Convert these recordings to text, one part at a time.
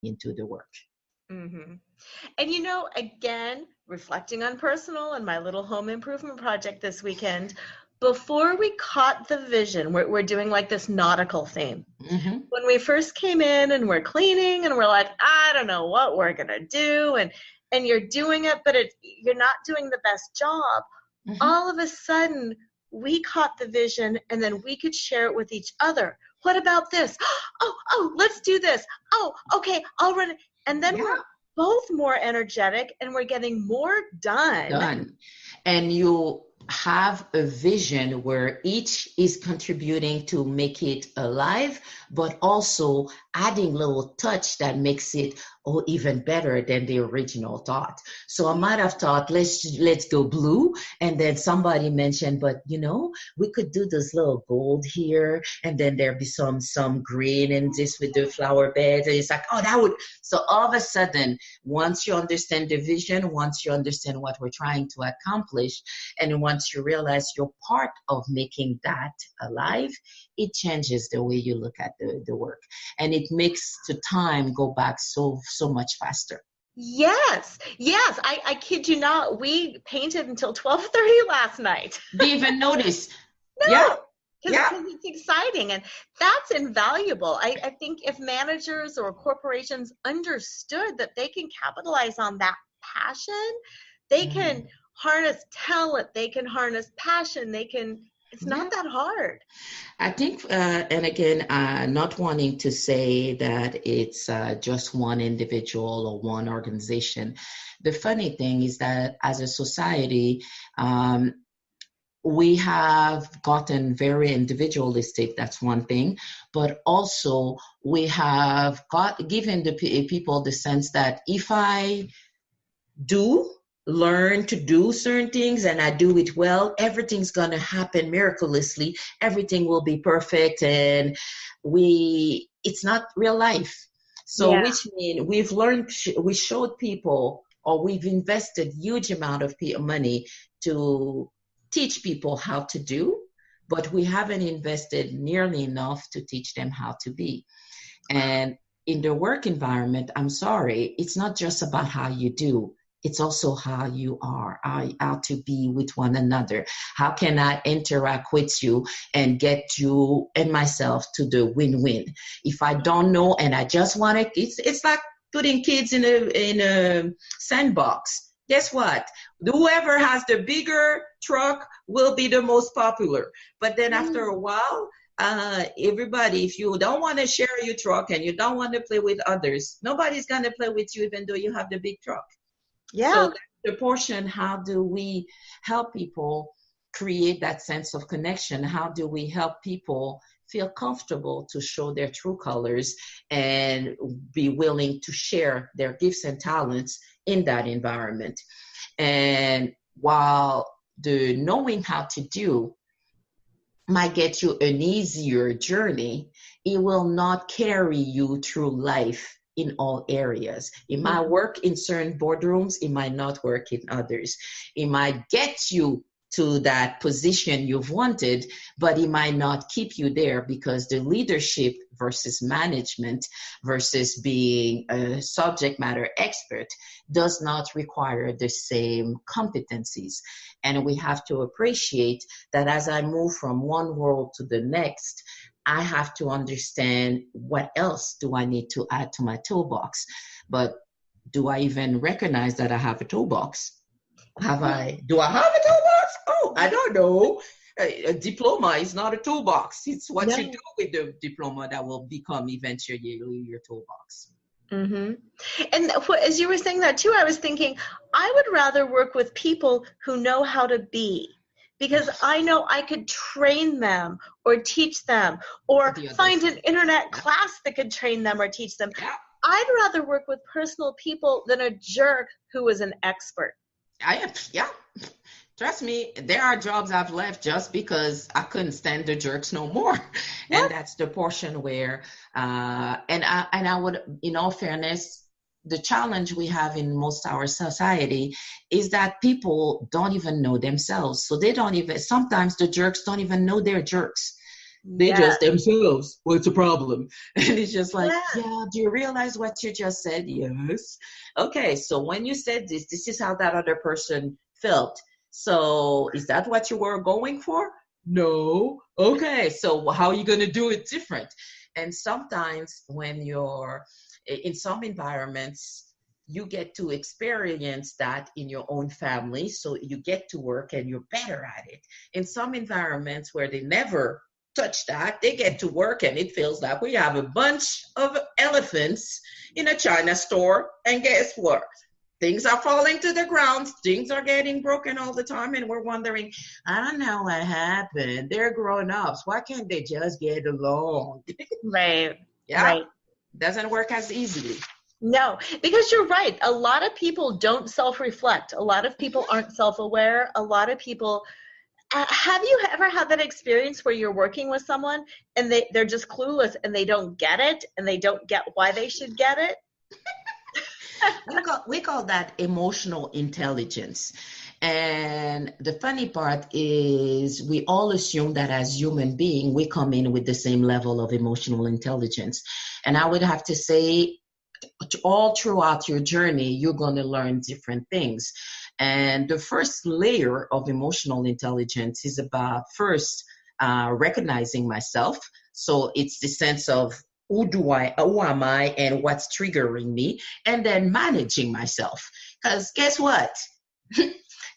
into the work. Mm-hmm. And you know, again, reflecting on personal and my little home improvement project this weekend, before we caught the vision, we're doing like this nautical theme. Mm-hmm. When we first came in and we're cleaning and we're like, I don't know what we're gonna do, and you're doing it, but you're not doing the best job. Mm-hmm. All of a sudden, we caught the vision, and then we could share it with each other. What about this? Oh, let's do this. Oh, okay, I'll run it. And then Yeah. we're both more energetic and we're getting more done. And you have a vision where each is contributing to make it alive, but also adding little touch that makes it even better than the original thought. So I might have thought, let's go blue, and then somebody mentioned, but we could do this little gold here, and then there'd be some green and this with the flower beds, and it's like, that would. So all of a sudden, once you understand the vision, once you understand what we're trying to accomplish, and once you realize you're part of making that alive, it changes the way you look at the work, and it makes the time go back so much faster. Yes. I kid you not. We painted until 12:30 last night. Didn't even notice. No. Because it's exciting, and that's invaluable. I think if managers or corporations understood that they can capitalize on that passion, they can harness talent, they can harness passion, it's not that hard. I think, and again, not wanting to say that it's just one individual or one organization. The funny thing is that as a society, we have gotten very individualistic. That's one thing. But also we have given the people the sense that if I learn to do certain things and I do it well, everything's going to happen miraculously. Everything will be perfect. And it's not real life. So which means we showed people, or we've invested huge amount of money to teach people how to do, but we haven't invested nearly enough to teach them how to be. And in the work environment, I'm sorry, it's not just about how you do. It's also how you are, how to be with one another. How can I interact with you and get you and myself to the win-win? If I don't know and I just want to, it's like putting kids in a sandbox. Guess what? Whoever has the bigger truck will be the most popular. But then after a while, everybody, if you don't want to share your truck and you don't want to play with others, nobody's going to play with you even though you have the big truck. Yeah. So the portion, how do we help people create that sense of connection? How do we help people feel comfortable to show their true colors and be willing to share their gifts and talents in that environment? And while the knowing how to do might get you an easier journey, it will not carry you through life in all areas. It might work in certain boardrooms, it might not work in others. It might get you to that position you've wanted, but it might not keep you there, because the leadership versus management versus being a subject matter expert does not require the same competencies. And we have to appreciate that as I move from one world to the next, I have to understand what else do I need to add to my toolbox. But do I even recognize that I have a toolbox? Do I have a toolbox? Oh, I don't know. A diploma is not a toolbox. It's what you do with the diploma that will become eventually your toolbox. Mm-hmm. And as you were saying that too, I was thinking, I would rather work with people who know how to be. Because I know I could train them or teach them or find an internet class that could train them or teach them. Yeah. I'd rather work with personal people than a jerk who is an expert. Trust me, there are jobs I've left just because I couldn't stand the jerks no more. Yeah. And that's the portion where, and I would, in all fairness, the challenge we have in most of our society is that people don't even know themselves. So sometimes the jerks don't even know they're jerks. They Yeah. just themselves. What's the problem? And it's just like, Yeah. yeah, do you realize what you just said? Yes. Okay, so when you said this is how that other person felt. So is that what you were going for? No. Okay, so how are you going to do it different? And sometimes when you're in some environments, you get to experience that in your own family. So you get to work and you're better at it. In some environments where they never touch that, they get to work and it feels like we have a bunch of elephants in a China store. And guess what? Things are falling to the ground. Things are getting broken all the time. And we're wondering, I don't know what happened. They're grown ups. Why can't they just get along? Right. Yeah. Right. Doesn't work as easily. No, because you're right. A lot of people don't self-reflect. A lot of people aren't self-aware. A lot of people, have you ever had that experience where you're working with someone and they're just clueless and they don't get it and they don't get why they should get it? We call that emotional intelligence. And the funny part is we all assume that as human beings, we come in with the same level of emotional intelligence. And I would have to say, all throughout your journey, you're going to learn different things. And the first layer of emotional intelligence is about first recognizing myself. So it's the sense of who am I, and what's triggering me, and then managing myself. Because guess what?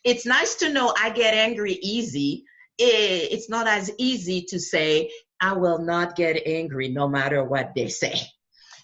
It's nice to know I get angry easy. It's not as easy to say, I will not get angry no matter what they say.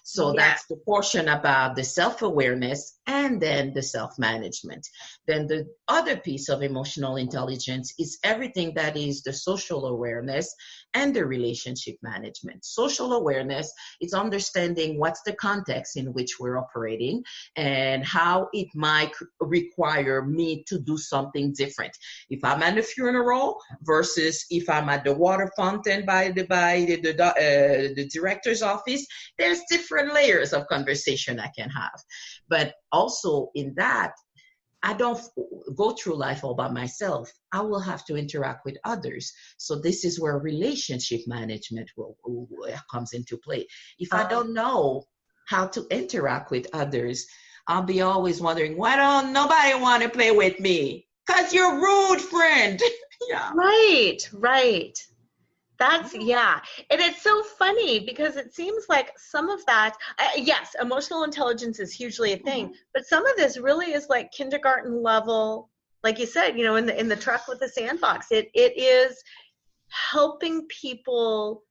So that's the portion about the self-awareness and then the self-management. Then the other piece of emotional intelligence is everything that is the social awareness and the relationship management. Social awareness is understanding what's the context in which we're operating and how it might require me to do something different. If I'm at a funeral versus if I'm at the water fountain by the director's office, there's different layers of conversation I can have. But also in that, I don't go through life all by myself. I will have to interact with others. So this is where relationship management comes into play. If I don't know how to interact with others, I'll be always wondering, why don't nobody want to play with me? Because you're rude, friend. Yeah. Right. That's, yeah. And it's so funny because it seems like some of that, yes, emotional intelligence is hugely a thing, but some of this really is like kindergarten level, like you said, in the truck with the sandbox. It is helping people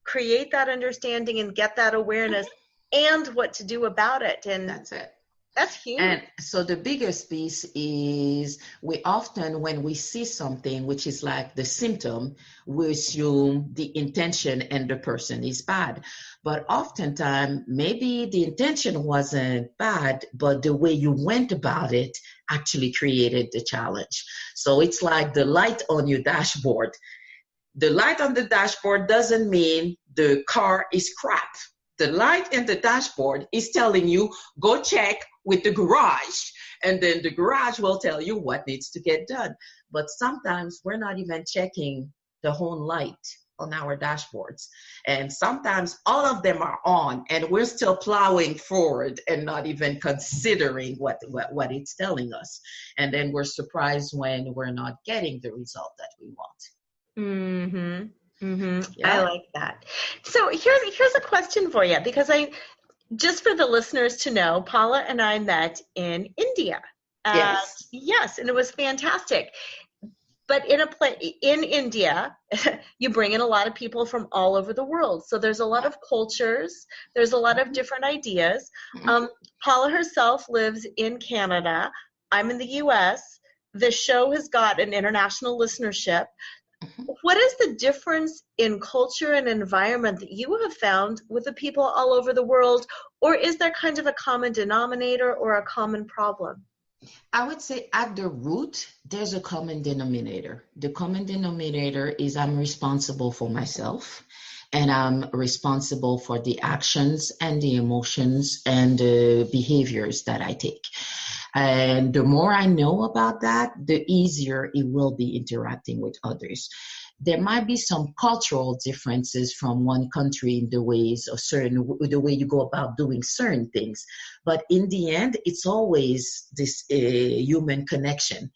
create that understanding and get that awareness and what to do about it. And that's it. That's huge. And so the biggest piece is we often, when we see something which is like the symptom, we assume the intention and the person is bad. But oftentimes, maybe the intention wasn't bad, but the way you went about it actually created the challenge. So it's like the light on your dashboard. The light on the dashboard doesn't mean the car is crap. The light in the dashboard is telling you, go check with the garage, and then the garage will tell you what needs to get done. But sometimes we're not even checking the whole light on our dashboards. And sometimes all of them are on and we're still plowing forward and not even considering what it's telling us. And then we're surprised when we're not getting the result that we want. Mm-hmm. Mm-hmm. Yeah. I like that. So here's a question for you, because just for the listeners to know, Paula and I met in India. Yes. Yes, and it was fantastic. But in India, you bring in a lot of people from all over the world. So there's a lot of cultures. There's a lot of different ideas. Paula herself lives in Canada. I'm in the U.S. The show has got an international listenership. What is the difference in culture and environment that you have found with the people all over the world? Or is there kind of a common denominator or a common problem? I would say at the root, there's a common denominator. The common denominator is I'm responsible for myself, and I'm responsible for the actions and the emotions and the behaviors that I take. And the more I know about that, the easier it will be interacting with others. there might be some cultural differences from one country in the ways of the way you go about doing certain things. But in the end, it's always this human connection.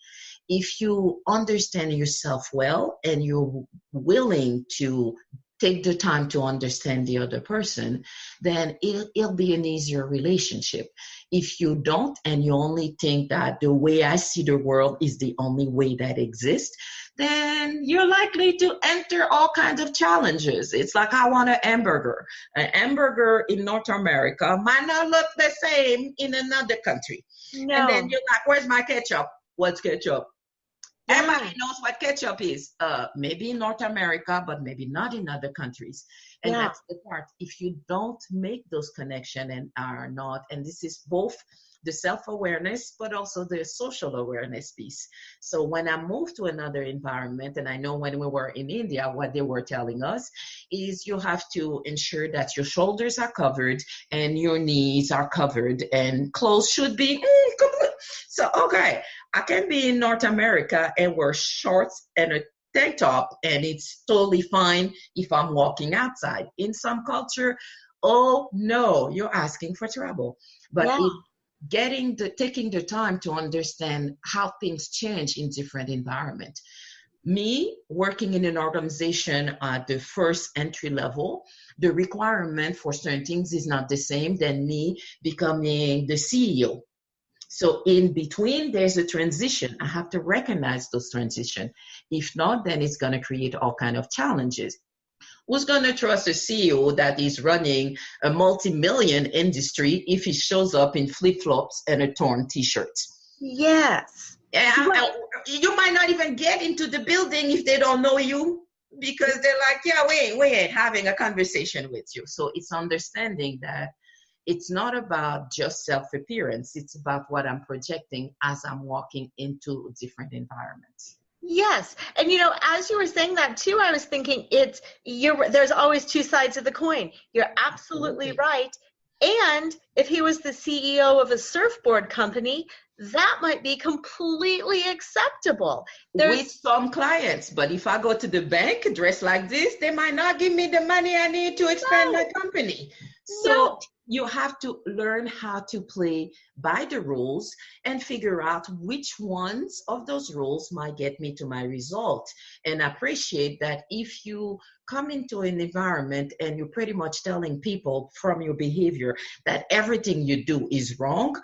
If you understand yourself well and you're willing to take the time to understand the other person, then it'll be an easier relationship. If you don't, and you only think that the way I see the world is the only way that exists, then you're likely to enter all kinds of challenges. It's like, I want an hamburger. An hamburger in North America might not look the same in another country. No. And then you're like, where's my ketchup? What's ketchup? Yeah. Everybody knows what ketchup is. Maybe in North America, but maybe not in other countries. And that's the part. If you don't make those connections and are not, and this is both the self-awareness, but also the social awareness piece. So when I moved to another environment, and I know when we were in India, what they were telling us is you have to ensure that your shoulders are covered and your knees are covered, and clothes should be complete. So, okay, I can be in North America and wear shorts and a tank top, and it's totally fine if I'm walking outside. In some culture, oh no, you're asking for trouble. But taking the time to understand how things change in different environments. Me working in an organization at the first entry level, the requirement for certain things is not the same than me becoming the CEO. So in between, there's a transition. I have to recognize those transitions. If not, then it's going to create all kinds of challenges. Who's going to trust a CEO that is running a multi-million industry if he shows up in flip-flops and a torn T-shirt? Yes. You might not even get into the building if they don't know you, because they're like, yeah, we ain't having a conversation with you. So it's understanding that it's not about just self-appearance. It's about what I'm projecting as I'm walking into different environments. Yes. And as you were saying that too, I was thinking there's always two sides of the coin. You're absolutely right. And if he was the CEO of a surfboard company, that might be completely acceptable. With some clients, but if I go to the bank dressed like this, they might not give me the money I need to expand my company. So you have to learn how to play by the rules and figure out which ones of those rules might get me to my result. And appreciate that if you come into an environment and you're pretty much telling people from your behavior that everything you do is wrong,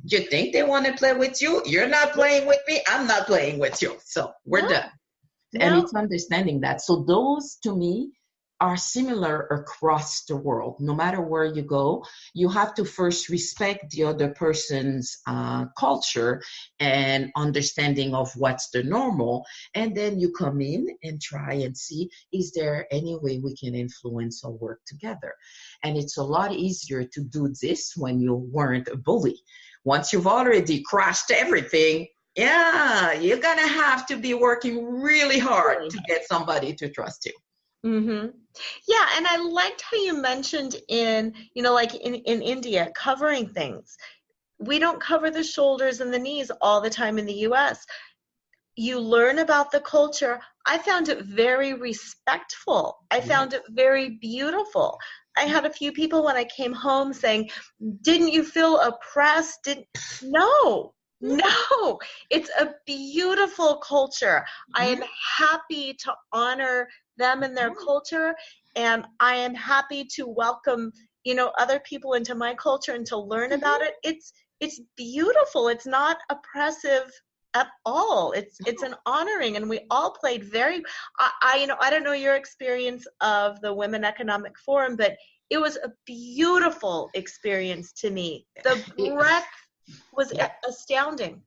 you think they want to play with you? You're not playing with me. I'm not playing with you. So we're done. And it's understanding that. So those, to me, are similar across the world. No matter where you go, you have to first respect the other person's culture and understanding of what's the normal. And then you come in and try and see, is there any way we can influence or work together? And it's a lot easier to do this when you weren't a bully. Once you've already crashed everything, you're going to have to be working really hard to get somebody to trust you. Mm-hmm. Yeah, and I liked how you mentioned in India, covering things. We don't cover the shoulders and the knees all the time in the U.S. You learn about the culture. I found it very respectful. I found it very beautiful. I had a few people when I came home saying, didn't you feel oppressed? No, it's a beautiful culture. I am happy to honor them and their culture, and I am happy to welcome other people into my culture and to learn about it. It's beautiful. It's not oppressive at all. It's an honoring, and we all played I don't know your experience of the Women Economic Forum, but it was a beautiful experience to me. The breadth was astounding.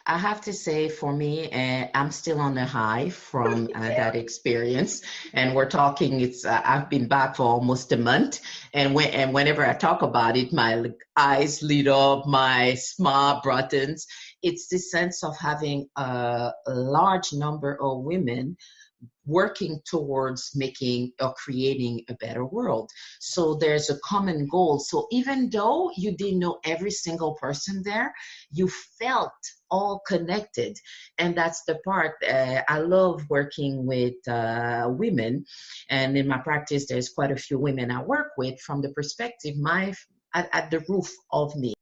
I have to say, for me, I'm still on the high from that experience. And we're talking, I've been back for almost a month. And whenever I talk about it, my eyes lit up, my smile broadens. It's this sense of having a large number of women working towards making or creating a better world. So there's a common goal. So even though you didn't know every single person there, you felt all connected. And that's the part. I love working with women. And in my practice, there's quite a few women I work with from the perspective at the roof of me.